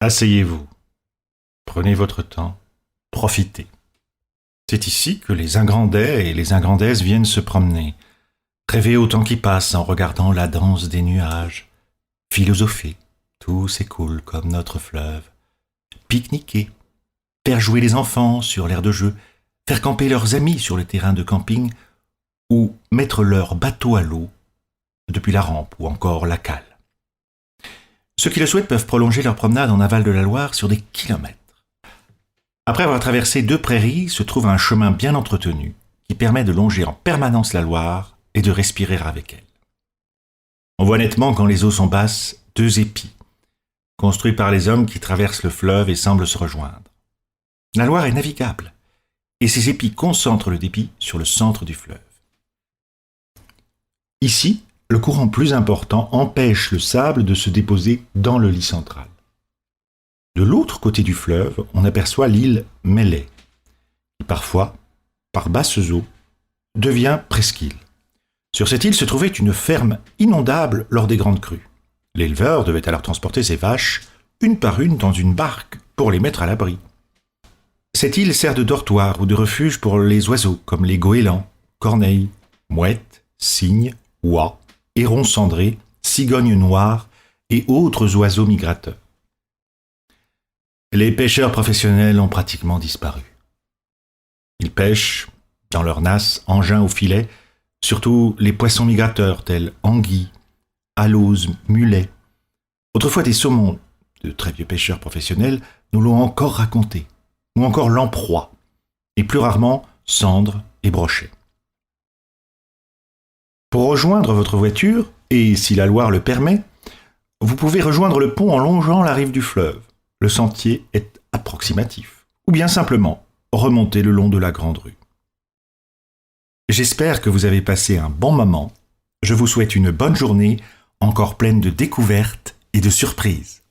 Asseyez-vous, prenez votre temps, profitez. C'est ici que les Ingrandais et les Ingrandaises viennent se promener, rêver au temps qui passe en regardant la danse des nuages, philosopher, tout s'écoule comme notre fleuve, pique-niquer, faire jouer les enfants sur l'aire de jeu, faire camper leurs amis sur le terrain de camping ou mettre leur bateau à l'eau depuis la rampe ou encore la cale. Ceux qui le souhaitent peuvent prolonger leur promenade en aval de la Loire sur des kilomètres. Après avoir traversé 2 prairies, se trouve un chemin bien entretenu qui permet de longer en permanence la Loire et de respirer avec elle. On voit nettement quand les eaux sont basses 2 épis, construits par les hommes qui traversent le fleuve et semblent se rejoindre. La Loire est navigable et ces épis concentrent le débit sur le centre du fleuve. Ici, le courant plus important empêche le sable de se déposer dans le lit central. De l'autre côté du fleuve, on aperçoit l'île Mellet, qui parfois, par basses eaux, devient presqu'île. Sur cette île se trouvait une ferme inondable lors des grandes crues. L'éleveur devait alors transporter ses vaches, une par une, dans une barque pour les mettre à l'abri. Cette île sert de dortoir ou de refuge pour les oiseaux, comme les goélands, corneilles, mouettes, cygnes, oies, hérons cendrés, cigognes noires et autres oiseaux migrateurs. Les pêcheurs professionnels ont pratiquement disparu. Ils pêchent, dans leurs nasses, engins ou filets, surtout les poissons migrateurs tels anguilles, aloses, mulets. Autrefois des saumons, de très vieux pêcheurs professionnels nous l'ont encore raconté, ou encore lamproie, et plus rarement cendres et brochets. Pour rejoindre votre voiture, et si la Loire le permet, vous pouvez rejoindre le pont en longeant la rive du fleuve. Le sentier est approximatif. Ou bien simplement remonter le long de la grande rue. J'espère que vous avez passé un bon moment. Je vous souhaite une bonne journée, encore pleine de découvertes et de surprises.